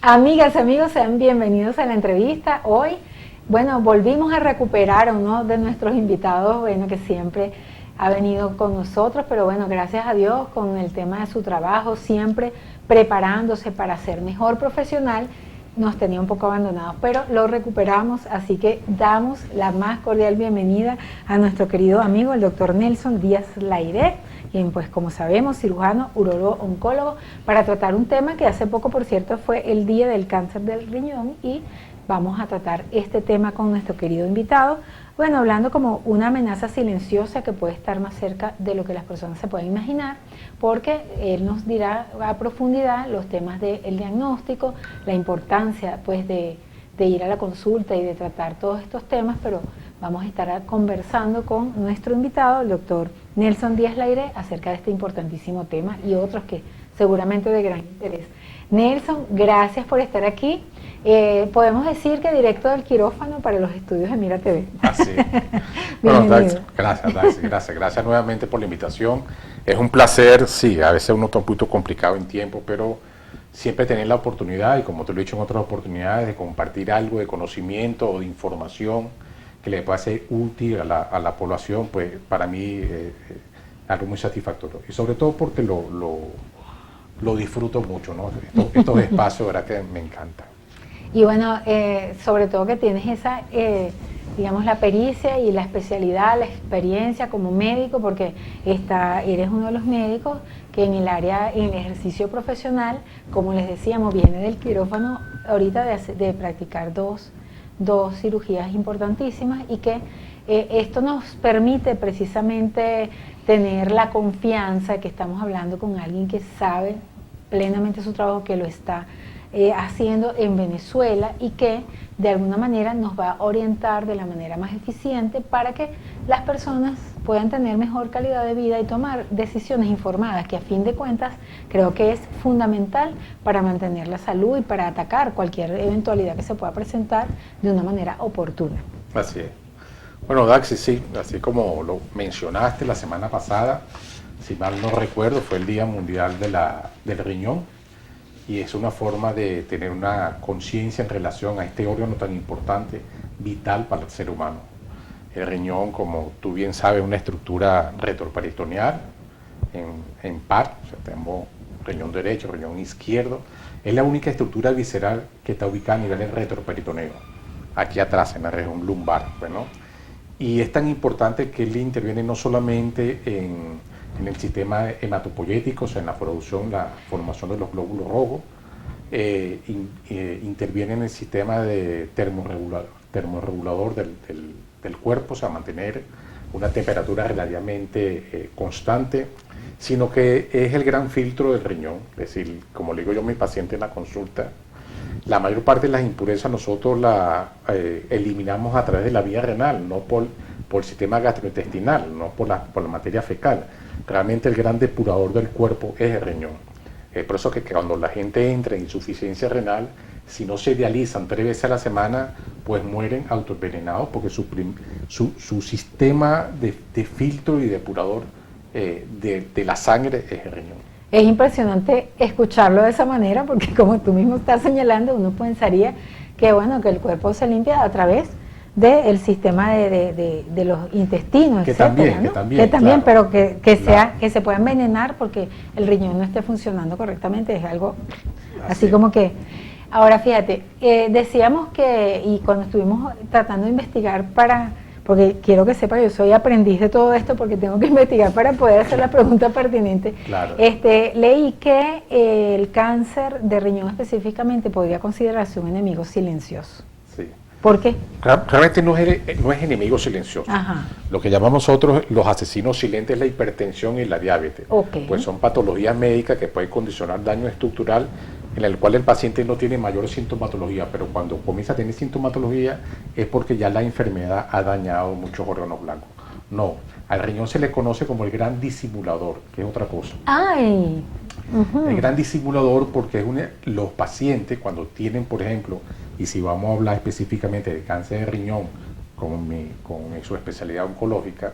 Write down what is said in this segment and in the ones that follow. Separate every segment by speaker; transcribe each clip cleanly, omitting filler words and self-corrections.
Speaker 1: Amigas, amigos, sean bienvenidos a la entrevista. Hoy, bueno, volvimos a recuperar a uno de nuestros invitados, bueno, que siempre ha venido con nosotros, pero bueno, gracias a Dios con el tema de su trabajo, siempre preparándose para ser mejor profesional, nos tenía un poco abandonados, pero lo recuperamos, así que damos la más cordial bienvenida a nuestro querido amigo, el doctor Nelson Díaz Lairé, quien pues como sabemos, cirujano, urólogo, oncólogo, para tratar un tema que hace poco, por cierto, fue el Día del Cáncer del Riñón y vamos a tratar este tema con nuestro querido invitado, bueno, hablando como una amenaza silenciosa que puede estar más cerca de lo que las personas se pueden imaginar, porque él nos dirá a profundidad los temas del diagnóstico, la importancia pues de ir a la consulta y de tratar todos estos temas, pero vamos a estar conversando con nuestro invitado, el doctor Nelson Díaz Lairé, acerca de este importantísimo tema y otros que seguramente de gran interés. Nelson, gracias por estar aquí. Podemos decir que directo del quirófano para los estudios de Mira TV.
Speaker 2: Así. Bueno, gracias nuevamente por la invitación. Es un placer, sí, a veces uno está un poquito complicado en tiempo, pero siempre tener la oportunidad, y como te lo he dicho en otras oportunidades, de compartir algo de conocimiento o de información que le pueda ser útil a la población, pues para mí es algo muy satisfactorio. Y sobre todo porque lo disfruto mucho, ¿no? Estos espacios, verdad que me encantan.
Speaker 1: Y bueno, sobre todo que tienes esa, digamos, la pericia y la especialidad, la experiencia como médico, porque eres uno de los médicos que en el área, en el ejercicio profesional, como les decíamos, viene del quirófano ahorita de practicar dos cirugías importantísimas y que esto nos permite precisamente tener la confianza que estamos hablando con alguien que sabe plenamente su trabajo, que lo está haciendo en Venezuela y que de alguna manera nos va a orientar de la manera más eficiente para que las personas puedan tener mejor calidad de vida y tomar decisiones informadas, que a fin de cuentas creo que es fundamental para mantener la salud y para atacar cualquier eventualidad que se pueda presentar de una manera oportuna.
Speaker 2: Así es. Bueno, Daxi, sí, así como lo mencionaste la semana pasada, si mal no recuerdo, fue el Día Mundial del Riñón, y es una forma de tener una conciencia en relación a este órgano tan importante, vital para el ser humano. El riñón, como tú bien sabes, es una estructura retroperitoneal en par, o sea, tenemos riñón derecho, riñón izquierdo. Es la única estructura visceral que está ubicada a nivel del retroperitoneo, aquí atrás, en la región lumbar. Bueno, y es tan importante que él interviene no solamente en el sistema hematopoyético, o sea, en la formación de los glóbulos rojos, interviene en el sistema de termorregulador del cuerpo, o sea, mantener una temperatura relativamente constante, sino que es el gran filtro del riñón. Es decir, como le digo yo a mi paciente en la consulta, la mayor parte de las impurezas nosotros las eliminamos a través de la vía renal, no por el sistema gastrointestinal, no por la materia fecal. Realmente el gran depurador del cuerpo es el riñón. Es por eso que cuando la gente entra en insuficiencia renal, si no se dializan 3 veces a la semana, pues mueren autoenvenenados, porque su sistema de filtro y depurador de la sangre es el riñón.
Speaker 1: Es impresionante escucharlo de esa manera, porque como tú mismo estás señalando, uno pensaría que bueno, que el cuerpo se limpia a través del sistema de los intestinos,
Speaker 2: que
Speaker 1: etcétera,
Speaker 2: también,
Speaker 1: ¿no?
Speaker 2: que también,
Speaker 1: claro. Pero que se pueda envenenar porque el riñón no esté funcionando correctamente, es algo así como que... Ahora fíjate, decíamos que, y cuando estuvimos tratando de investigar porque quiero que sepa, yo soy aprendiz de todo esto porque tengo que investigar para poder hacer la pregunta pertinente.
Speaker 2: Claro.
Speaker 1: Leí que el cáncer de riñón específicamente podría considerarse un enemigo silencioso.
Speaker 2: Sí.
Speaker 1: ¿Por qué?
Speaker 2: Realmente no es enemigo silencioso.
Speaker 1: Ajá.
Speaker 2: Lo que llamamos nosotros los asesinos silentes es la hipertensión y la diabetes.
Speaker 1: Okay.
Speaker 2: Pues son patologías médicas que pueden condicionar daño estructural en el cual el paciente no tiene mayor sintomatología, pero cuando comienza a tener sintomatología es porque ya la enfermedad ha dañado muchos órganos blancos. No, al riñón se le conoce como el gran disimulador, que es otra cosa.
Speaker 1: ¡Ay!
Speaker 2: El gran disimulador porque los pacientes cuando tienen, por ejemplo, y si vamos a hablar específicamente de cáncer de riñón con su especialidad oncológica,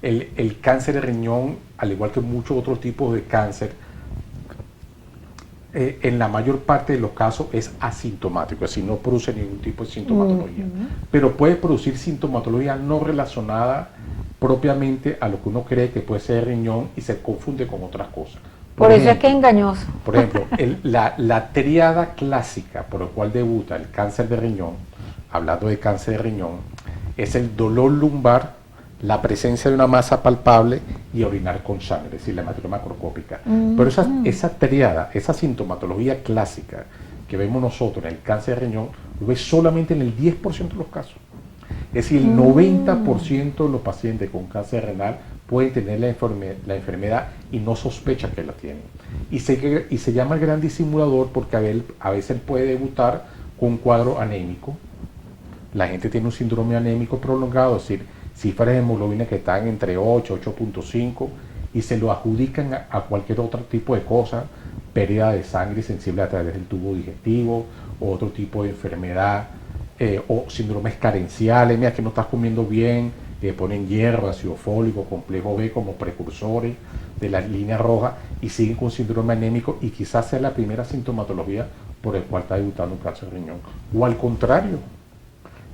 Speaker 2: el cáncer de riñón, al igual que muchos otros tipos de cáncer, en la mayor parte de los casos es asintomático, es decir, no produce ningún tipo de sintomatología, pero puede producir sintomatología no relacionada propiamente a lo que uno cree que puede ser el riñón y se confunde con otras cosas.
Speaker 1: Por eso es que es engañoso.
Speaker 2: Por ejemplo, la tríada clásica por la cual debuta el cáncer de riñón, hablando de cáncer de riñón, es el dolor lumbar, la presencia de una masa palpable y orinar con sangre, es decir, la hematología macroscópica. Pero esa tríada, esa sintomatología clásica que vemos nosotros en el cáncer de riñón, lo ves solamente en el 10% de los casos. Es decir, el 90% de los pacientes con cáncer renal pueden tener la enfermedad y no sospechan que la tienen. Y se llama el gran disimulador porque a veces puede debutar con un cuadro anémico. La gente tiene un síndrome anémico prolongado, es decir, cifras de hemoglobina que están entre 8, 8.5 y se lo adjudican a cualquier otro tipo de cosa, pérdida de sangre sensible a través del tubo digestivo, o otro tipo de enfermedad, o síndromes carenciales, mira que no estás comiendo bien, ponen hierro, ácido fólico, complejo B como precursores de la línea roja y siguen con síndrome anémico y quizás sea la primera sintomatología por el cual está debutando un cáncer de riñón. O al contrario,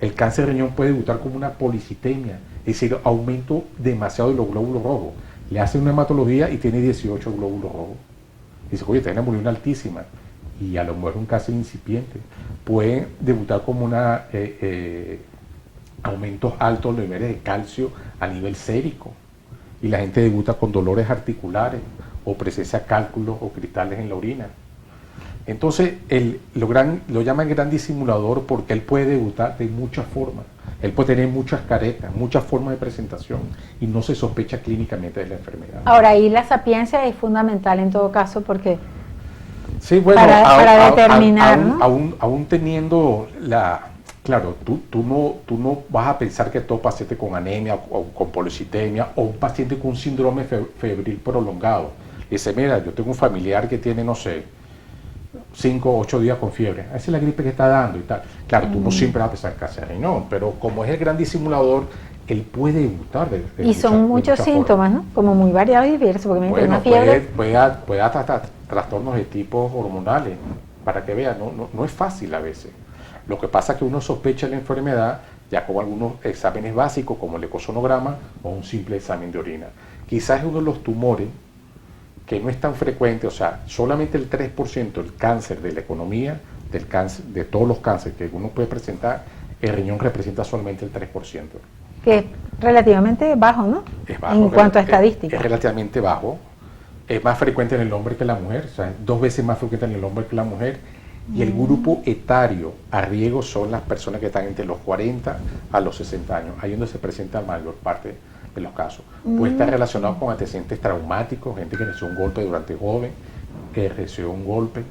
Speaker 2: el cáncer de riñón puede debutar como una policitemia, es decir, aumento demasiado de los glóbulos rojos. Le hacen una hematología y tiene 18 glóbulos rojos. Dice, oye, tiene una hemoglobina altísima y a lo mejor un cáncer incipiente. Pueden debutar como una aumentos altos de niveles de calcio a nivel sérico y la gente debuta con dolores articulares o presencia de cálculos o cristales en la orina. Entonces lo llaman gran disimulador porque él puede debutar de muchas formas. Él puede tener muchas caretas, muchas formas de presentación y no se sospecha clínicamente de la enfermedad.
Speaker 1: Ahora, ahí la sapiencia es fundamental en todo caso porque
Speaker 2: sí, bueno,
Speaker 1: para determinar, ¿no?
Speaker 2: aún teniendo la... Claro, tú no vas a pensar que todo paciente con anemia o con policitemia o un paciente con un síndrome febril prolongado. Dice, mira, yo tengo un familiar que tiene, no sé, 5 o 8 días con fiebre. Esa es la gripe que está dando y tal. Claro, tú no siempre vas a pensar cáncer de riñón, pero como es el gran disimulador, él puede debutar
Speaker 1: y son muchos síntomas, ¿no? Como muy variados y diversos. Porque
Speaker 2: bueno,
Speaker 1: una fiebre...
Speaker 2: puede dar trastornos de tipo hormonales, para que vean, no es fácil a veces. Lo que pasa es que uno sospecha la enfermedad ya con algunos exámenes básicos como el ecosonograma o un simple examen de orina. Quizás es uno de los tumores que no es tan frecuente, o sea, solamente el 3% del cáncer de la economía, del cáncer, de todos los cánceres que uno puede presentar, el riñón representa solamente el 3%.
Speaker 1: Que es relativamente bajo, ¿no?
Speaker 2: Es bajo.
Speaker 1: En cuanto a estadísticas.
Speaker 2: Es relativamente bajo. Es más frecuente en el hombre que en la mujer, o sea, 2 veces más frecuente en el hombre que en la mujer. Y el grupo etario a riesgo son las personas que están entre los 40 a los 60 años, ahí donde se presenta la mayor parte de los casos. Puede estar relacionado con antecedentes traumáticos, gente que recibió un golpe durante joven, que recibió un golpe,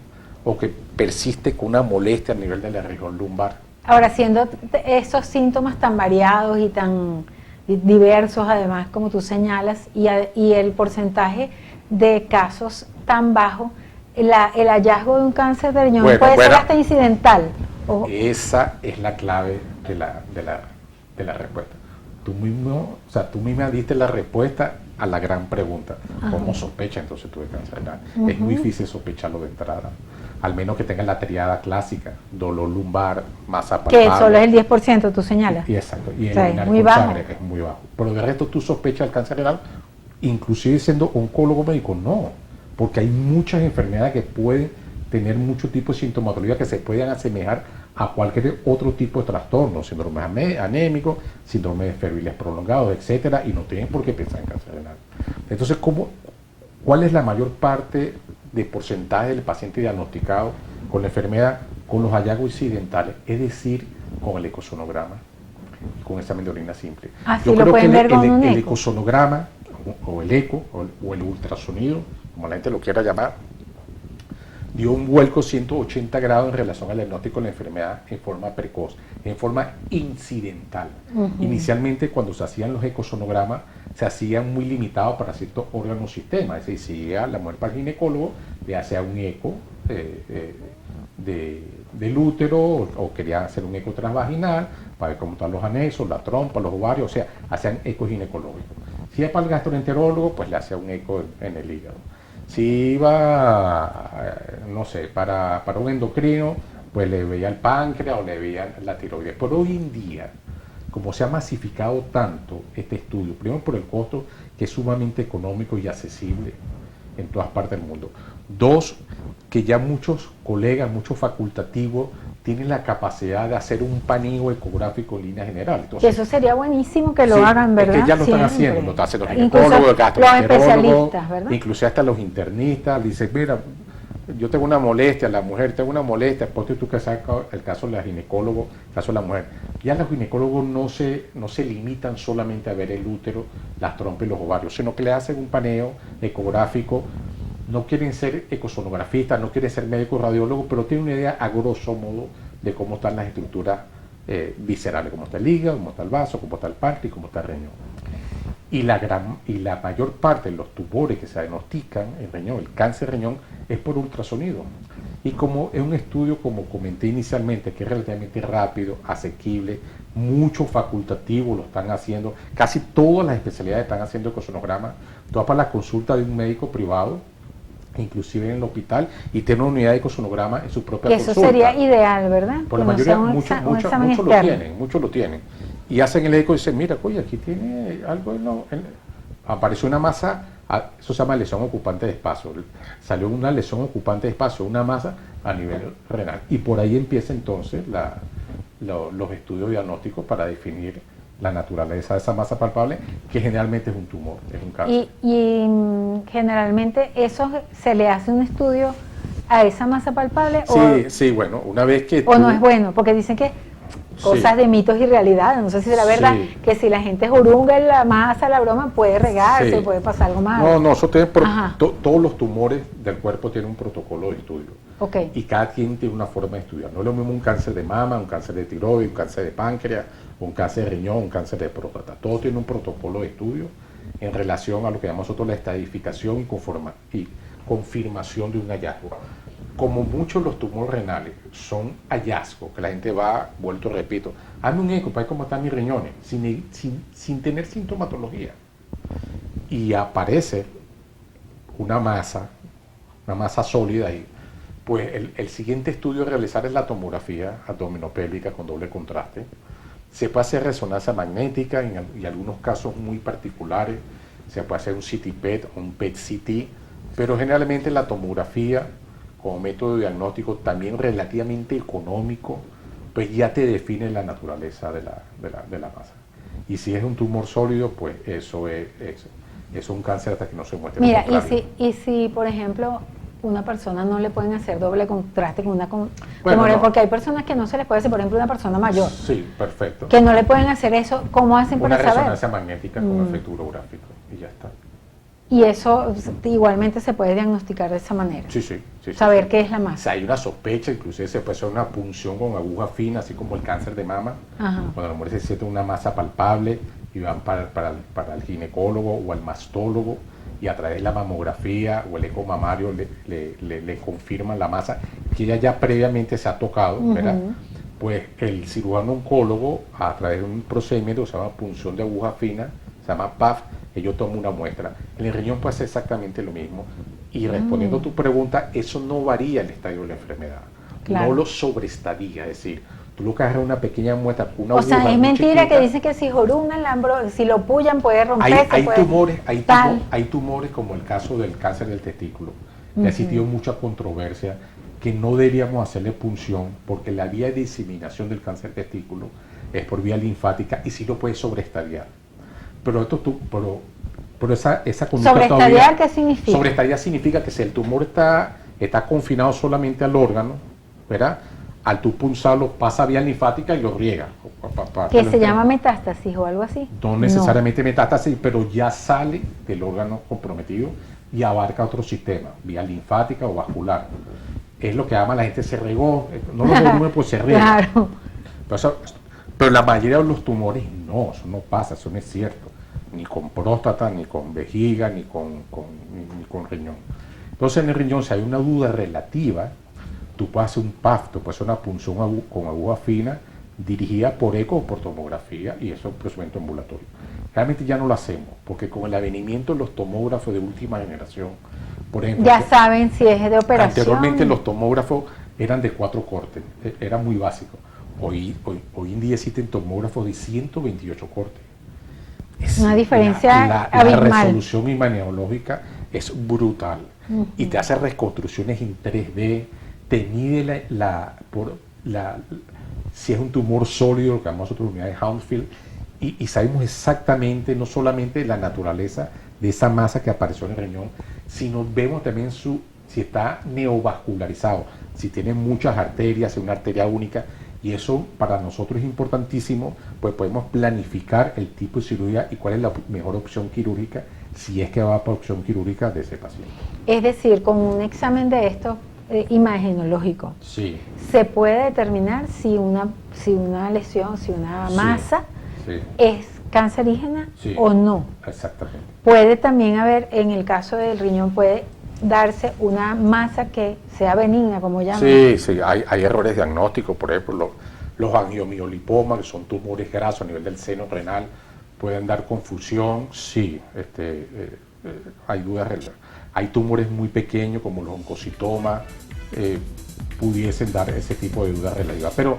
Speaker 2: o que persiste con una molestia a nivel de la región lumbar.
Speaker 1: Ahora, siendo esos síntomas tan variados y tan diversos, además, como tú señalas, y el porcentaje de casos tan bajo, el hallazgo de un cáncer de riñón puede ser hasta incidental.
Speaker 2: Esa es la clave de la respuesta. Tú misma diste la respuesta a la gran pregunta. ¿Cómo sospecha entonces tú de cáncer renal? Es muy difícil sospecharlo de entrada, al menos que tenga la triada clásica, dolor lumbar, masa palpable.
Speaker 1: Que solo es el 10%, tú señalas.
Speaker 2: Y exacto, y el
Speaker 1: muy bajo.
Speaker 2: sangre es muy bajo. Pero de resto tú sospechas el cáncer renal, inclusive siendo oncólogo médico, no. Porque hay muchas enfermedades que pueden tener muchos tipos de sintomatología que se pueden asemejar a cualquier otro tipo de trastorno, síndromes anémicos, síndromes febriles prolongados, etcétera, y no tienen por qué pensar en cáncer renal. Entonces, ¿cuál es la mayor parte de porcentaje del paciente diagnosticado con la enfermedad? Con los hallazgos incidentales, es decir, con el ecosonograma, con examen de orina simple.
Speaker 1: Yo creo que
Speaker 2: el ecosonograma, o el eco, o el ultrasonido, como la gente lo quiera llamar, dio un vuelco 180 grados en relación al diagnóstico de la enfermedad en forma precoz, en forma incidental. Inicialmente, cuando se hacían los ecosonogramas, se hacían muy limitados para ciertos órganos sistemas. Es decir, si llega la mujer para el ginecólogo, le hacía un eco del útero, o quería hacer un eco transvaginal para ver cómo están los anexos, la trompa, los ovarios, o sea, hacían eco ginecológico. Si es para el gastroenterólogo, pues le hacía un eco en el hígado. Si iba, no sé, para un endocrino, pues le veía el páncreas o le veía la tiroides. Pero hoy en día, como se ha masificado tanto este estudio, primero por el costo, que es sumamente económico y accesible en todas partes del mundo. Dos, que ya muchos colegas, muchos facultativos, tienen la capacidad de hacer un paneo ecográfico en línea general. Entonces,
Speaker 1: eso sería buenísimo que lo
Speaker 2: sí,
Speaker 1: hagan, ¿verdad?
Speaker 2: es que ya lo están
Speaker 1: Siempre.
Speaker 2: haciendo, lo están haciendo los
Speaker 1: Incluso
Speaker 2: ginecólogos,
Speaker 1: los especialistas, ¿verdad?
Speaker 2: incluso hasta los internistas, dicen, mira, yo tengo una molestia, la mujer tengo una molestia, ponte tú que saca el caso de la ginecólogo, el caso de la mujer. Ya los ginecólogos no se limitan solamente a ver el útero, las trompas y los ovarios, sino que le hacen un paneo ecográfico. No quieren ser ecosonografistas, no quieren ser médicos radiólogos, pero tienen una idea a grosso modo de cómo están las estructuras viscerales, cómo está el hígado, cómo está el vaso, cómo está el páncreas y cómo está el riñón. Y la mayor parte de los tumores que se diagnostican en riñón, el cáncer de riñón, es por ultrasonido. Y como es un estudio, como comenté inicialmente, que es relativamente rápido, asequible, muchos facultativos lo están haciendo, casi todas las especialidades están haciendo ecosonograma, todas para la consulta de un médico privado, inclusive en el hospital, y tiene una unidad de ecosonograma en su propia
Speaker 1: Eso
Speaker 2: consulta.
Speaker 1: sería ideal, ¿verdad?
Speaker 2: Por la mayoría, muchos lo tienen. Y hacen el eco y dicen, mira, oye, aquí tiene algo apareció una masa, eso se llama lesión ocupante de espacio. Salió una lesión ocupante de espacio, una masa a nivel renal. Y por ahí empieza entonces los estudios diagnósticos para definir la naturaleza de esa masa palpable, que generalmente es un tumor, es un cáncer.
Speaker 1: Y generalmente eso se le hace un estudio a esa masa palpable.
Speaker 2: Sí, bueno, una vez que
Speaker 1: o no es bueno, porque dicen que cosas de mitos y realidades, no sé si es la verdad, que si la gente jurunga la masa, la broma, puede regarse, puede pasar algo malo.
Speaker 2: No, eso tiene todos los tumores del cuerpo tienen un protocolo de estudio.
Speaker 1: Okay.
Speaker 2: Y cada quien tiene una forma de estudiar. No es lo mismo un cáncer de mama, un cáncer de tiroides, un cáncer de páncreas, un cáncer de riñón, un cáncer de próstata. Todo tiene un protocolo de estudio en relación a lo que llamamos nosotros la estadificación y confirmación de un hallazgo. Como muchos de los tumores renales son hallazgos, que la gente va, vuelto repito, hazme un eco para ver cómo están mis riñones, sin tener sintomatología. Y aparece una masa sólida ahí. Pues el siguiente estudio a realizar es la tomografía abdominopélvica con doble contraste. Se puede hacer resonancia magnética y algunos casos muy particulares. Se puede hacer un CT PET o un PET CT, pero generalmente la tomografía como método de diagnóstico también relativamente económico, pues ya te define la naturaleza de la masa. Y si es un tumor sólido, pues eso es un cáncer hasta que no se muestre.
Speaker 1: Mira, y si por ejemplo una persona no le pueden hacer doble contraste con una porque hay personas que no se les puede hacer, por ejemplo una persona mayor.
Speaker 2: Sí, perfecto.
Speaker 1: Que no le pueden hacer eso, ¿cómo hacen para saber?
Speaker 2: Una resonancia magnética con efecto urográfico y ya está.
Speaker 1: Y eso igualmente se puede diagnosticar de esa manera.
Speaker 2: Sí.
Speaker 1: Saber qué es la masa.
Speaker 2: O sea, hay una sospecha, inclusive se puede hacer una punción con aguja fina, así como el cáncer de mama. Ajá. Cuando la mujer se siente una masa palpable y van para el ginecólogo o al mastólogo y a través de la mamografía o el eco mamario le confirman la masa que ella ya previamente se ha tocado, ¿verdad? Pues el cirujano oncólogo, a través de un procedimiento que se llama punción de aguja fina, se llama PAF, ellos toman una muestra. En el riñón puede ser exactamente lo mismo. Y respondiendo a tu pregunta, eso no varía el estadio de la enfermedad. Claro. No lo sobreestadia, es decir, tú lo que hagas es una pequeña muestra con una aguja.
Speaker 1: O sea, es mentira chiquita, que dicen que si jorungan, si lo pullan puede romperse.
Speaker 2: Hay tumores como el caso del cáncer del testículo, que ha existido mucha controversia, que no deberíamos hacerle punción porque la vía de diseminación del cáncer del testículo es por vía linfática y sí lo puede sobreestadiar. Pero esa conducta
Speaker 1: ¿Sobreestadiar qué significa?
Speaker 2: Sobreestadiar significa que si el tumor está confinado solamente al órgano, ¿verdad? Al tú punzarlo pasa vía linfática y lo riega.
Speaker 1: ¿Que se llama metástasis o algo así?
Speaker 2: No necesariamente metástasis, pero ya sale del órgano comprometido y abarca otro sistema, vía linfática o vascular. Es lo que llama la gente se regó, no lo volumen pues se riega. Claro. Pero la mayoría de los tumores no, eso no pasa, eso no es cierto. Ni con próstata, ni con vejiga, ni con riñón. Entonces en el riñón, si hay una duda relativa, tú puedes hacer un PAF, tú puedes hacer una punción con aguja fina dirigida por eco o por tomografía, y eso es un procedimiento ambulatorio. Realmente ya no lo hacemos, porque con el avenimiento de los tomógrafos de última generación, Por ejemplo,
Speaker 1: ya saben si es de operación.
Speaker 2: anteriormente los tomógrafos eran de 4 cortes, era muy básico. Hoy en día existen tomógrafos de 128 cortes.
Speaker 1: Una diferencia
Speaker 2: la
Speaker 1: abismal.
Speaker 2: resolución imageológica es brutal y te hace reconstrucciones en 3D, te mide si es un tumor sólido, lo que llamamos nosotros unidad de Hounsfield, y sabemos exactamente no solamente la naturaleza de esa masa que apareció en el riñón, sino vemos también si está neovascularizado, si tiene muchas arterias, si es una arteria única, y eso para nosotros es importantísimo, pues podemos planificar el tipo de cirugía y cuál es la mejor opción quirúrgica, si es que va por opción quirúrgica de ese paciente.
Speaker 1: Es decir, con un examen de estos imagenológico,
Speaker 2: Sí.
Speaker 1: se puede determinar si una lesión, si una masa es cancerígena o no.
Speaker 2: Exactamente.
Speaker 1: Puede también haber, en el caso del riñón, puede darse una masa que sea benigna, como llaman.
Speaker 2: Sí, hay errores diagnósticos, por ejemplo, los angiomiolipomas, que son tumores grasos a nivel del seno renal, pueden dar confusión, sí, hay dudas. Hay tumores muy pequeños como los oncocitomas, pudiesen dar ese tipo de dudas relativas, pero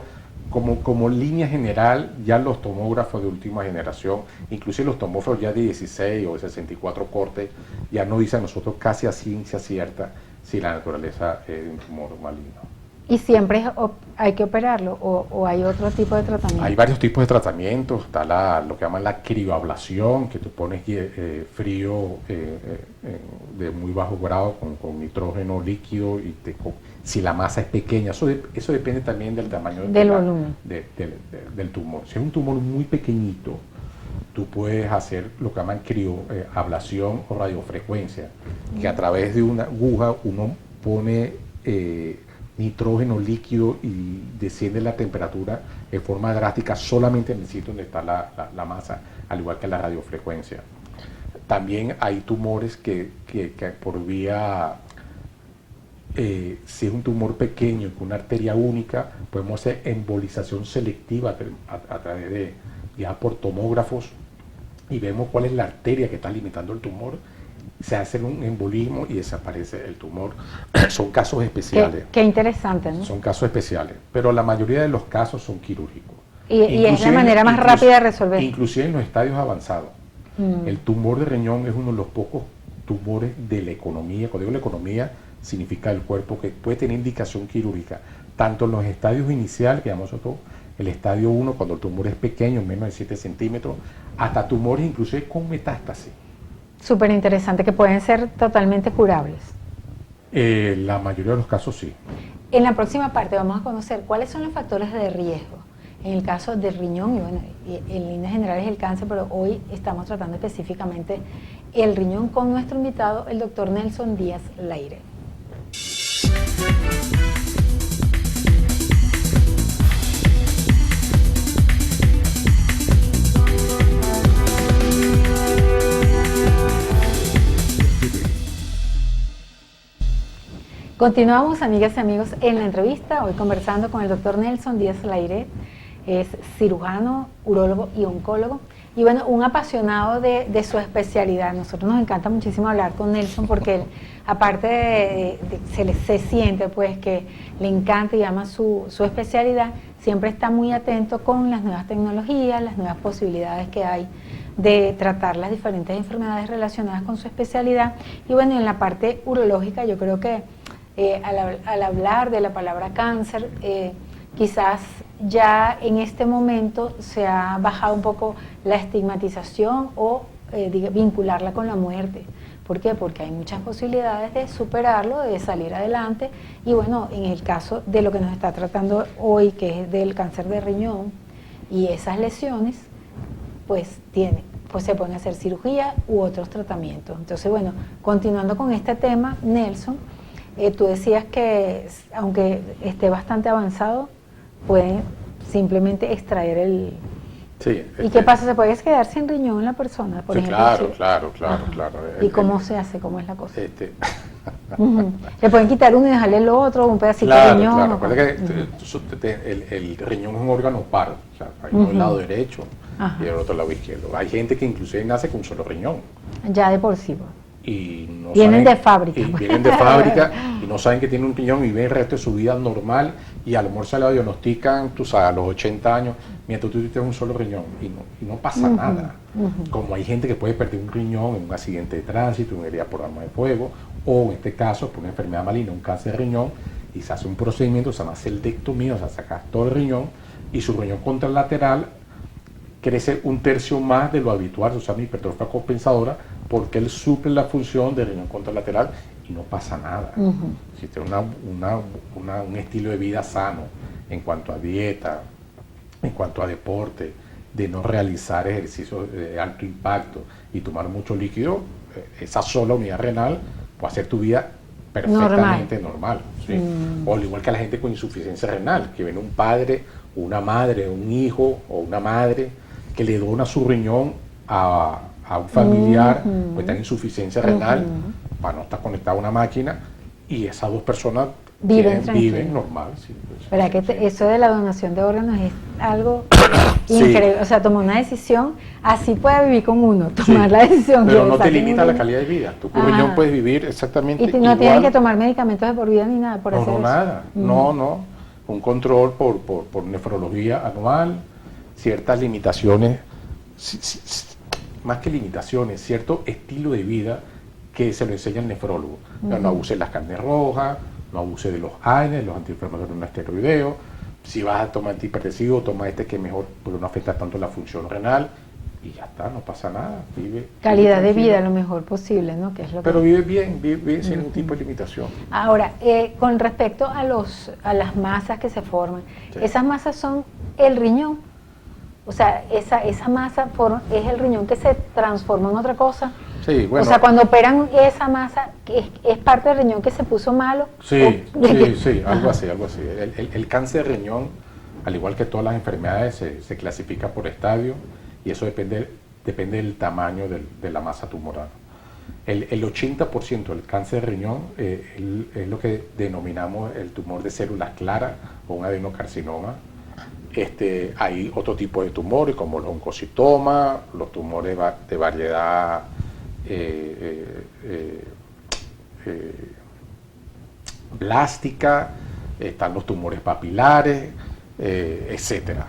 Speaker 2: como línea general, ya los tomógrafos de última generación, inclusive los tomógrafos ya de 16 o de 64 cortes, ya nos dicen a nosotros casi a ciencia cierta si la naturaleza es de un tumor maligno.
Speaker 1: ¿Y siempre hay que operarlo o hay otro tipo de tratamiento?
Speaker 2: Hay varios tipos de tratamientos, está lo que llaman la crioablación, que tú pones frío de muy bajo grado con nitrógeno líquido y si la masa es pequeña, eso depende también del tamaño
Speaker 1: del volumen
Speaker 2: del tumor. Si es un tumor muy pequeñito, tú puedes hacer lo que llaman crioablación o radiofrecuencia, que a través de una aguja uno pone nitrógeno líquido y desciende la temperatura de forma drástica solamente en el sitio donde está la masa, al igual que la radiofrecuencia. También hay tumores que por vía, si es un tumor pequeño con una arteria única, podemos hacer embolización selectiva a través de ya por tomógrafos y vemos cuál es la arteria que está limitando el tumor. Se hace un embolismo y desaparece el tumor. Son casos especiales.
Speaker 1: Qué interesante, ¿no?
Speaker 2: Son casos especiales, pero la mayoría de los casos son quirúrgicos.
Speaker 1: Y es la manera más rápida de resolver.
Speaker 2: Inclusive en los estadios avanzados. El tumor de riñón es uno de los pocos tumores de la economía. Cuando digo la economía, significa el cuerpo que puede tener indicación quirúrgica, tanto en los estadios iniciales, que llamamos nosotros el estadio 1, cuando el tumor es pequeño, menos de 7 centímetros, hasta tumores inclusive con metástasis.
Speaker 1: Súper interesante, que pueden ser totalmente curables.
Speaker 2: La mayoría de los casos sí.
Speaker 1: En la próxima parte vamos a conocer cuáles son los factores de riesgo en el caso del riñón y bueno, en líneas generales el cáncer, pero hoy estamos tratando específicamente el riñón con nuestro invitado, el doctor Nelson Díaz Laire. Continuamos, amigas y amigos, en la entrevista, hoy conversando con el doctor Nelson Díaz Laire, es cirujano, urólogo y oncólogo, y bueno, un apasionado de su especialidad. Nosotros nos encanta muchísimo hablar con Nelson porque él, aparte se siente pues que le encanta y ama su especialidad, siempre está muy atento con las nuevas tecnologías, las nuevas posibilidades que hay de tratar las diferentes enfermedades relacionadas con su especialidad. Y bueno, en la parte urológica yo creo que al hablar de la palabra cáncer, quizás ya en este momento se ha bajado un poco la estigmatización o vincularla con la muerte. ¿Por qué? Porque hay muchas posibilidades de superarlo, de salir adelante. Y bueno, en el caso de lo que nos está tratando hoy, que es del cáncer de riñón y esas lesiones, pues se pueden hacer cirugía u otros tratamientos. Entonces, bueno, continuando con este tema, Nelson, tú decías que aunque esté bastante avanzado, pueden simplemente extraer el...
Speaker 2: Sí,
Speaker 1: ¿Y qué pasa? ¿Se puede quedar sin riñón la persona? Por ejemplo,
Speaker 2: claro.
Speaker 1: ¿Y cómo se hace? ¿Cómo es la cosa? Le pueden quitar uno y dejarle el otro, un pedacito de riñón.
Speaker 2: Claro, recuerda que el riñón es un órgano par, o sea, hay un lado derecho y el otro lado izquierdo. Hay gente que inclusive nace con un solo riñón.
Speaker 1: Ya de por sí.
Speaker 2: y no
Speaker 1: vienen
Speaker 2: saben,
Speaker 1: de fábrica.
Speaker 2: y vienen de fábrica y no saben que tienen un riñón y ven el resto de su vida normal y a lo mejor se lo diagnostican, tú sabes, a los 80 años, mientras tú tienes un solo riñón y no pasa nada. Como hay gente que puede perder un riñón en un accidente de tránsito, en una herida por arma de fuego, o en este caso por una enfermedad maligna, un cáncer de riñón, y se hace un procedimiento, se llama celdectomía, o sea, sacas todo el riñón y su riñón contralateral crece un tercio más de lo habitual, o sea, una hipertrofia compensadora, porque él suple la función del riñón contralateral y no pasa nada. Si tiene un estilo de vida sano en cuanto a dieta, en cuanto a deporte, de no realizar ejercicios de alto impacto y tomar mucho líquido, esa sola unidad renal puede hacer tu vida perfectamente normal. ¿Sí? O al igual que la gente con insuficiencia renal, que ven un padre, una madre, un hijo o una madre que le dona su riñón a un familiar, pues está en insuficiencia renal, para no estar conectado a una máquina, y esas dos personas viven normal. Sí, pues,
Speaker 1: ¿Verdad que eso de la donación de órganos es algo increíble? O sea, tomar una decisión, así puede vivir con uno, tomar la decisión.
Speaker 2: Pero no te limita la calidad de vida. Tú con riñón puedes vivir exactamente
Speaker 1: igual. Y no tienes que tomar medicamentos de por vida ni nada por hacer eso.
Speaker 2: Nada. No. Un control por nefrología anual, ciertas limitaciones, más que limitaciones, cierto estilo de vida que se lo enseña el nefrólogo. No abuse las carnes rojas, no abuse de los AINES, los antiinflamatorios no esteroideos. Si vas a tomar antihipertensivo, toma este que es mejor porque no afecta tanto la función renal y ya está, no pasa nada.
Speaker 1: Calidad de vida lo mejor posible, ¿no? Que es lo
Speaker 2: Pero vive bien sin ningún tipo de limitación.
Speaker 1: Ahora, con respecto a las masas que se forman, esas masas son el riñón. O sea, esa masa es el riñón que se transforma en otra cosa.
Speaker 2: Sí, bueno.
Speaker 1: O sea, cuando operan esa masa, ¿es parte del riñón que se puso malo?
Speaker 2: Sí, algo así. El cáncer de riñón, al igual que todas las enfermedades, se clasifica por estadio y eso depende del tamaño de la masa tumoral. El 80% del cáncer de riñón es lo que denominamos el tumor de células claras o un adenocarcinoma. Hay otro tipo de tumores como los oncocitomas, los tumores de variedad blástica, están los tumores papilares, etcétera.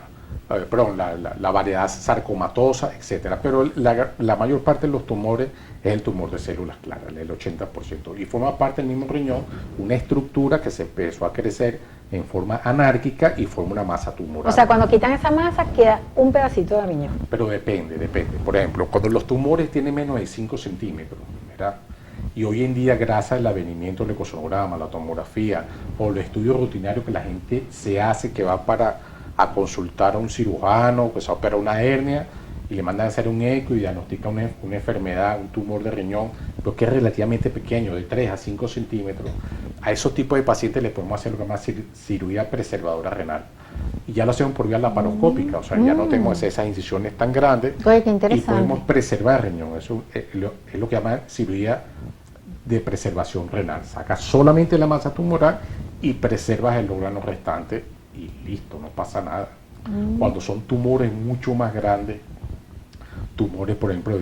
Speaker 2: Perdón, la variedad sarcomatosa, etcétera. Pero la mayor parte de los tumores es el tumor de células claras, el 80%. Y forma parte del mismo riñón una estructura que se empezó a crecer en forma anárquica y forma una masa tumoral.
Speaker 1: O sea, cuando quitan esa masa queda un pedacito de riñón.
Speaker 2: Pero depende. Por ejemplo, cuando los tumores tienen menos de 5 centímetros, ¿verdad? Y hoy en día, gracias al avenimiento del ecosonograma, la tomografía o los estudios rutinarios que la gente se hace, que va a consultar a un cirujano, que se va a operar una hernia y le mandan a hacer un eco y diagnostica una enfermedad, un tumor de riñón, pero que es relativamente pequeño, de 3 a 5 centímetros. A esos tipos de pacientes les podemos hacer lo que se llama cirugía preservadora renal. Y ya lo hacemos por vía laparoscópica, o sea, ya no tenemos esas incisiones tan grandes.
Speaker 1: Oye, qué interesante.
Speaker 2: Y podemos preservar el riñón. Eso es lo que llaman cirugía de preservación renal. Sacas solamente la masa tumoral y preservas el órgano restante y listo, no pasa nada. Cuando son tumores mucho más grandes, tumores por ejemplo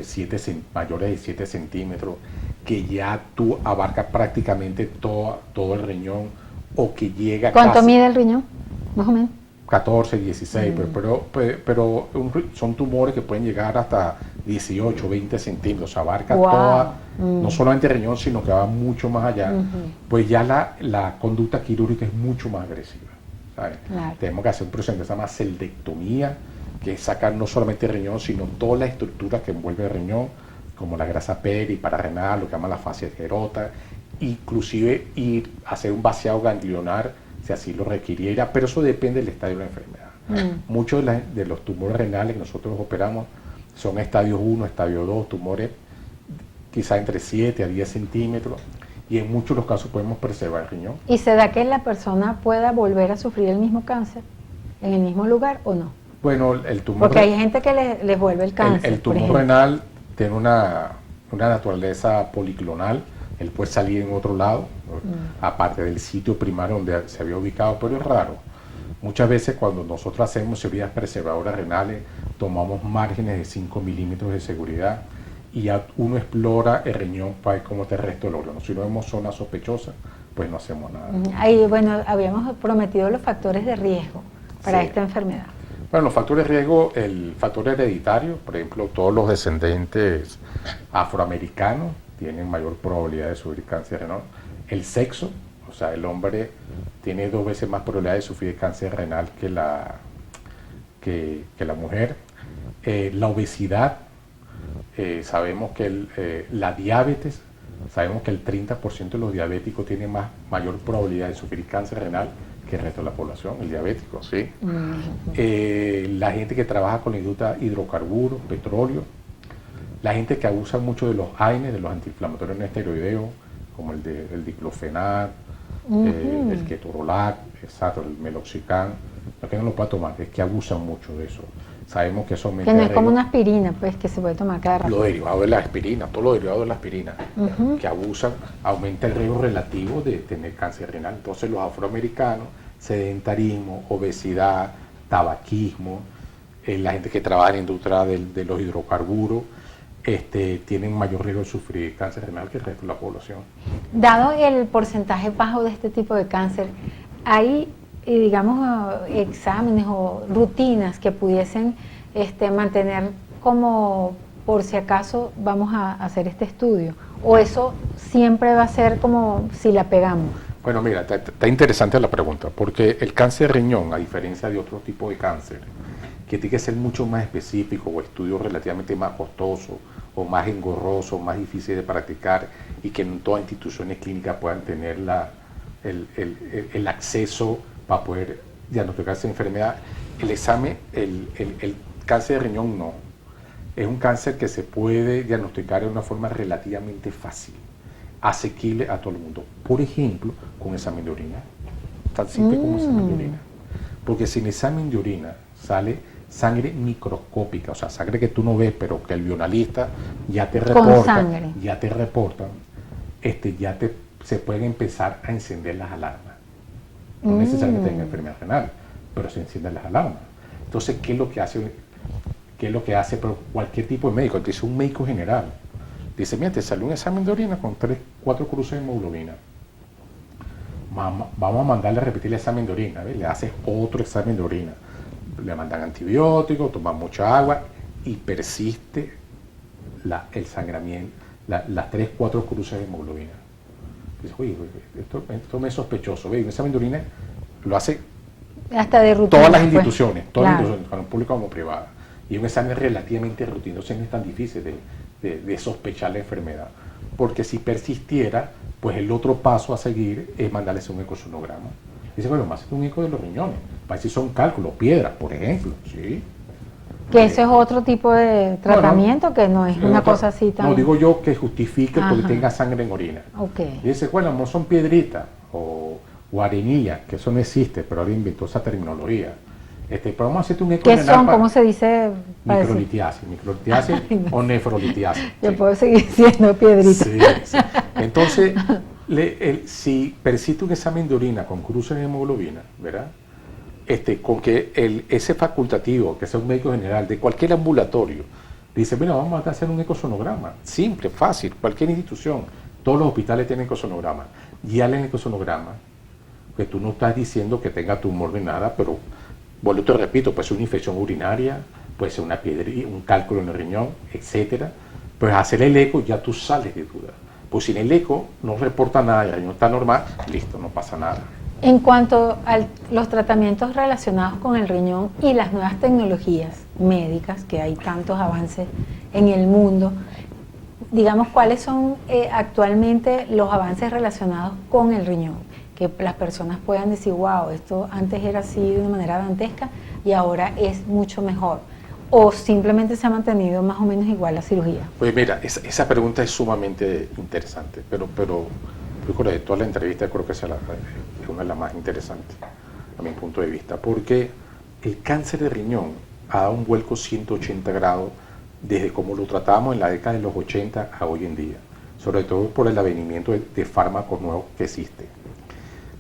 Speaker 2: mayores de 7 centímetros, que ya tú abarcas prácticamente todo el riñón o que llega
Speaker 1: ¿Cuánto mide el riñón? Más o menos.
Speaker 2: 14, 16, pero son tumores que pueden llegar hasta 18, 20 centímetros, o sea, abarca toda, no solamente el riñón, sino que va mucho más allá. Pues ya la conducta quirúrgica es mucho más agresiva, ¿sabes?
Speaker 1: Claro.
Speaker 2: Tenemos que hacer un procedimiento que se llama celdectomía, que es sacar no solamente el riñón, sino toda la estructura que envuelve el riñón, como la grasa peri, pararenal, lo que llama la fascia esclerota, inclusive ir a hacer un vaciado ganglionar, si así lo requiriera, pero eso depende del estadio de la enfermedad. Muchos de los tumores renales que nosotros operamos son estadio 1, estadio 2, tumores quizá entre 7 a 10 centímetros, y en muchos de los casos podemos preservar el riñón.
Speaker 1: ¿Y se da que la persona pueda volver a sufrir el mismo cáncer en el mismo lugar o no?
Speaker 2: Bueno, el tumor...
Speaker 1: Porque hay gente que les vuelve el cáncer.
Speaker 2: El tumor renal tiene una naturaleza policlonal, él puede salir en otro lado, aparte del sitio primario donde se había ubicado, pero es raro. Muchas veces cuando nosotros hacemos cirugías preservadoras renales, tomamos márgenes de 5 milímetros de seguridad y ya uno explora el riñón para ver cómo está el resto del órgano. Si no vemos zonas sospechosas, pues no hacemos nada.
Speaker 1: Ahí, bueno, habíamos prometido los factores de riesgo para esta enfermedad.
Speaker 2: Bueno, los factores de riesgo, el factor hereditario, por ejemplo, todos los descendientes afroamericanos tienen mayor probabilidad de sufrir cáncer renal. El sexo, o sea, el hombre tiene 2 veces más probabilidad de sufrir cáncer renal que la mujer. La obesidad, sabemos que la diabetes, sabemos que el 30% de los diabéticos tienen mayor probabilidad de sufrir cáncer renal que el resto de la población, el diabético, ¿sí? La gente que trabaja con la industria hidrocarburos, petróleo, la gente que abusa mucho de los AINES, de los antiinflamatorios no esteroideos, como el diclofenac, el ketorolac, exacto, el meloxicam, no que no lo pueda tomar, es que abusan mucho de eso. Sabemos que eso aumenta
Speaker 1: que no es como una aspirina, pues, que se puede tomar cada rato.
Speaker 2: Lo derivado de la aspirina, todo lo derivado de la aspirina, que abusan, aumenta el riesgo relativo de tener cáncer renal. Entonces los afroamericanos, sedentarismo, obesidad, tabaquismo, la gente que trabaja en la industria de los hidrocarburos, tienen mayor riesgo de sufrir cáncer renal que el resto de la población.
Speaker 1: Dado el porcentaje bajo de este tipo de cáncer, ¿hay, digamos, exámenes o rutinas que pudiesen mantener como por si acaso vamos a hacer este estudio? ¿O eso siempre va a ser como si la pegamos?
Speaker 2: Bueno, mira, está interesante la pregunta, porque el cáncer de riñón, a diferencia de otro tipo de cáncer, que tiene que ser mucho más específico o estudios relativamente más costosos o más engorrosos, más difíciles de practicar y que en todas instituciones clínicas puedan tener el acceso para poder diagnosticar esa enfermedad. El examen, el cáncer de riñón no. Es un cáncer que se puede diagnosticar de una forma relativamente fácil, asequible a todo el mundo. Por ejemplo, con examen de orina. Tan simple como examen de orina. Porque sin examen de orina sale sangre microscópica, o sea, sangre que tú no ves, pero que el bioanalista ya te reporta, se pueden empezar a encender las alarmas. No necesariamente tenga enfermedad renal, pero se encienden las alarmas. Entonces, ¿qué es lo que hace? Pero cualquier tipo de médico? Dice un médico general. Dice, mira, te salió un examen de orina con 3-4 cruces de hemoglobina. Vamos a mandarle a repetir el examen de orina, ¿ves? Le haces otro examen de orina. Le mandan antibióticos, toman mucha agua y persiste el sangramiento, las 3-4 cruces de hemoglobina. Dice, oye, esto me es sospechoso. ¿Ves? Un examen de orina lo hace
Speaker 1: hasta de rutina,
Speaker 2: todas las instituciones,
Speaker 1: claro.
Speaker 2: Tanto pública como privada. Y un examen relativamente rutinoso, no es tan difícil de sospechar la enfermedad. Porque si persistiera, pues el otro paso a seguir es mandarles un ecosonograma. Dice, bueno, más es un eco de los riñones, para ver si son cálculos, piedras, por ejemplo, ¿sí?
Speaker 1: Que eso es otro tipo de tratamiento, que no es una cosa así tan...
Speaker 2: No, digo yo que justifique porque tenga sangre en orina.
Speaker 1: Okay.
Speaker 2: Y dice, bueno, no son piedritas o arenillas, que eso no existe, pero ahora inventó esa terminología. Pero vamos a hacerte un eco
Speaker 1: ¿Qué son? ¿Cómo se dice?
Speaker 2: Microlitiasis o nefrolitiasis.
Speaker 1: Yo puedo seguir siendo piedrita.
Speaker 2: Sí, sí. Entonces, si persiste un examen de orina con cruces de hemoglobina, ¿verdad? Con que ese facultativo, que sea un médico general de cualquier ambulatorio, dice, mira, vamos a hacer un ecosonograma. Simple, fácil, cualquier institución. Todos los hospitales tienen ecosonograma. Y al ecosonograma, que tú no estás diciendo que tenga tumor ni nada, pero, bueno, te repito, puede ser una infección urinaria, puede ser una piedrilla, un cálculo en el riñón, etcétera. Pues hacer el eco, ya tú sales de duda. Pues si en el eco no reporta nada y el riñón está normal, listo, no pasa nada.
Speaker 1: En cuanto a los tratamientos relacionados con el riñón y las nuevas tecnologías médicas, que hay tantos avances en el mundo, digamos, ¿cuáles son actualmente los avances relacionados con el riñón? Que las personas puedan decir, wow, esto antes era así de una manera dantesca y ahora es mucho mejor. ¿O simplemente se ha mantenido más o menos igual la cirugía?
Speaker 2: Pues mira, esa pregunta es sumamente interesante, pero yo creo que de toda la entrevista creo que es una de las más interesantes a mi punto de vista, porque el cáncer de riñón ha dado un vuelco 180 grados desde cómo lo tratábamos en la década de los 80 a hoy en día, sobre todo por el advenimiento de fármacos nuevos que existen.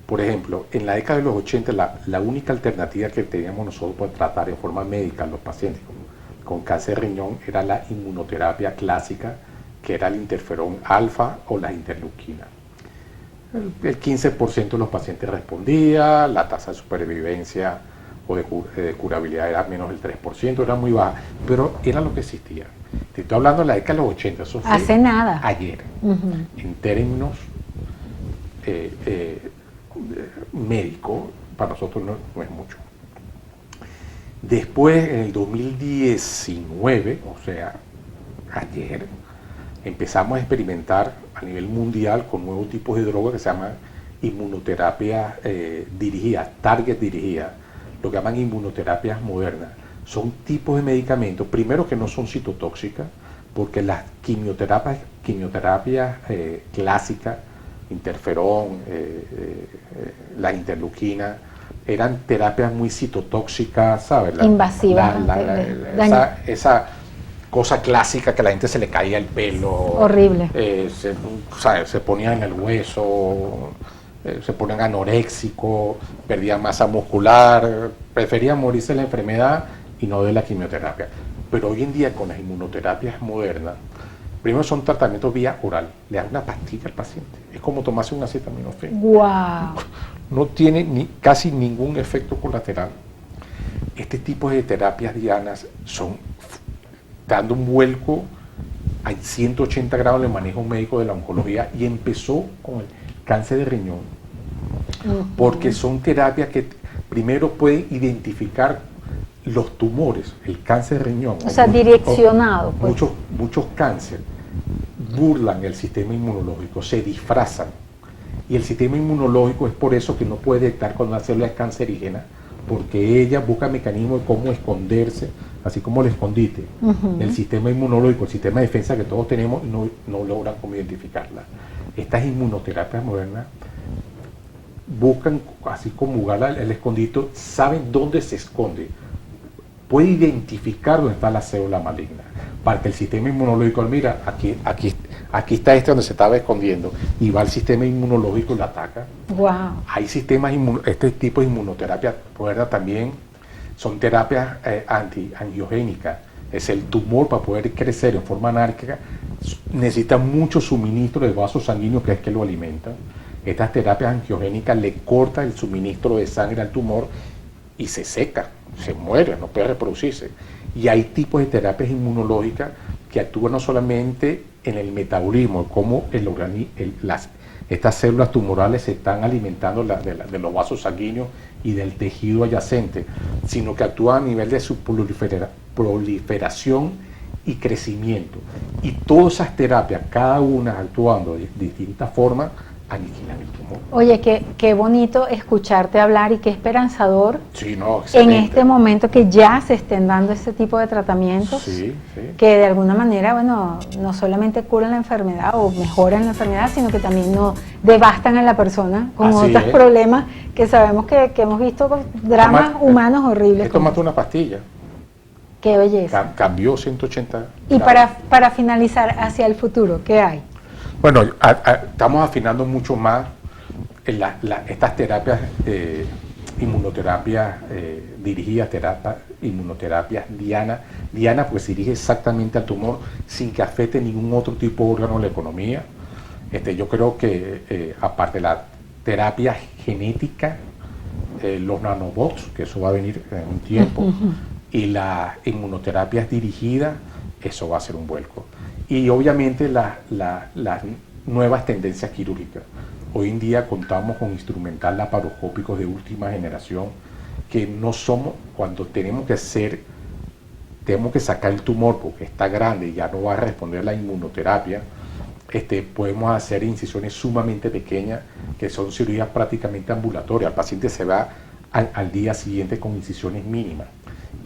Speaker 2: Por ejemplo, en la década de los 80 la única alternativa que teníamos nosotros para tratar en forma médica a los pacientes con cáncer de riñón era la inmunoterapia clásica, que era el interferón alfa o la interleuquina. El 15% de los pacientes respondía, la tasa de supervivencia o de curabilidad era menos del 3%, era muy baja, pero era lo que existía. Te estoy hablando de la década de los 80, eso fue
Speaker 1: hace nada.
Speaker 2: Ayer, en términos médicos, para nosotros no es mucho. Después, en el 2019, o sea, ayer, empezamos a experimentar a nivel mundial con nuevos tipos de drogas que se llaman inmunoterapia dirigida, target dirigida, lo que llaman inmunoterapias modernas. Son tipos de medicamentos, primero que no son citotóxicas, porque las quimioterapias clásicas, interferón, la interleuquina, eran terapias muy citotóxicas, ¿sabes?
Speaker 1: Invasivas.
Speaker 2: Esa cosa clásica que a la gente se le caía el pelo.
Speaker 1: Horrible.
Speaker 2: Se ponían en el hueso, se ponían anoréxicos, perdían masa muscular, preferían morirse de la enfermedad y no de la quimioterapia. Pero hoy en día con las inmunoterapias modernas, primero son tratamientos vía oral, le dan una pastilla al paciente, es como tomarse un acetaminofén.
Speaker 1: ¡Wow!
Speaker 2: No tiene casi ningún efecto colateral. Este tipo de terapias dianas son dando un vuelco a 180 grados en el manejo médico de la oncología, y empezó con el cáncer de riñón, porque son terapias que primero pueden identificar los tumores, el cáncer de riñón.
Speaker 1: O sea, direccionado.
Speaker 2: Pues. Muchos cánceres burlan el sistema inmunológico, se disfrazan. Y el sistema inmunológico es por eso que no puede detectar cuando una célula es cancerígena, porque ella busca mecanismos de cómo esconderse, así como el escondite. El sistema inmunológico, el sistema de defensa que todos tenemos, no logran cómo identificarla. Estas inmunoterapias modernas buscan, así como jugar el escondite, saben dónde se esconde, puede identificar dónde está la célula maligna, para que el sistema inmunológico, mira, aquí está donde se estaba escondiendo, y va al sistema inmunológico y lo ataca.
Speaker 1: Wow.
Speaker 2: Hay sistemas, este tipo de inmunoterapia moderna también son terapias antiangiogénicas. Es el tumor, para poder crecer en forma anárquica, necesita mucho suministro de vasos sanguíneos, que es que lo alimentan. Estas terapias angiogénicas le cortan el suministro de sangre al tumor y se seca, se muere, no puede reproducirse. Y hay tipos de terapias inmunológicas que actúan no solamente en el metabolismo, como estas células tumorales se están alimentando de los vasos sanguíneos y del tejido adyacente, sino que actúan a nivel de su proliferación y crecimiento. Y todas esas terapias, cada una actuando de distintas formas, aniquilan el tumor.
Speaker 1: Oye, qué bonito escucharte hablar, y qué esperanzador.
Speaker 2: Sí, no,
Speaker 1: en este momento que ya se estén dando ese tipo de tratamientos,
Speaker 2: sí.
Speaker 1: Que de alguna manera, bueno, no solamente curan la enfermedad o mejoran la enfermedad, sino que también no devastan a la persona con otros problemas que sabemos que hemos visto, dramas humanos horribles.
Speaker 2: Tómate una pastilla.
Speaker 1: Qué belleza.
Speaker 2: Cambió 180
Speaker 1: Y
Speaker 2: grados.
Speaker 1: para finalizar, hacia el futuro, ¿qué hay?
Speaker 2: Bueno, estamos afinando mucho más estas terapias, inmunoterapias dirigidas, inmunoterapias diana. Diana pues se dirige exactamente al tumor sin que afecte ningún otro tipo de órgano de la economía. Yo creo que aparte de la terapia genética, los nanobots, que eso va a venir en un tiempo, y las inmunoterapias dirigidas, eso va a ser un vuelco. Y obviamente las nuevas tendencias quirúrgicas. Hoy en día contamos con instrumental laparoscópicos de última generación, que no somos, cuando tenemos que sacar el tumor porque está grande y ya no va a responder la inmunoterapia, podemos hacer incisiones sumamente pequeñas, que son cirugías prácticamente ambulatorias. El paciente se va al día siguiente con incisiones mínimas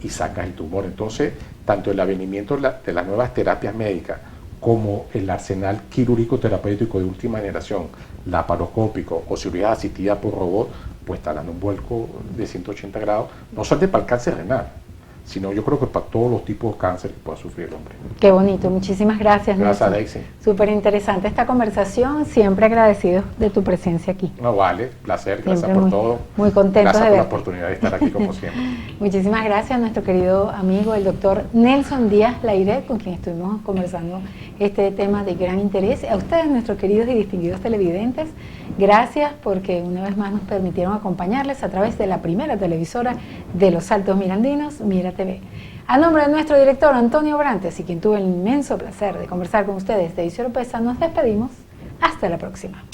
Speaker 2: y saca el tumor. Entonces, tanto el avenimiento de las nuevas terapias médicas como el arsenal quirúrgico terapéutico de última generación, laparoscópico o cirugía asistida por robot, pues está dando un vuelco de 180 grados, no solamente para el cáncer renal, sino yo creo que para todos los tipos de cáncer que pueda sufrir el hombre.
Speaker 1: Qué bonito, muchísimas gracias.
Speaker 2: Gracias, Alexi.
Speaker 1: Súper interesante esta conversación, siempre agradecidos de tu presencia aquí.
Speaker 2: No, vale, placer, gracias
Speaker 1: Siempre
Speaker 2: por todo.
Speaker 1: Muy contentos
Speaker 2: gracias
Speaker 1: de
Speaker 2: por la
Speaker 1: verte.
Speaker 2: oportunidad de estar aquí como siempre.
Speaker 1: Muchísimas gracias a nuestro querido amigo, el doctor Nelson Díaz Layret, con quien estuvimos conversando este tema de gran interés. A ustedes, nuestros queridos y distinguidos televidentes, gracias porque una vez más nos permitieron acompañarles a través de la primera televisora de los Altos Mirandinos, Mira TV. A nombre de nuestro director Antonio Brantes y quien tuvo el inmenso placer de conversar con ustedes, Daisy Oropesa, nos despedimos. Hasta la próxima.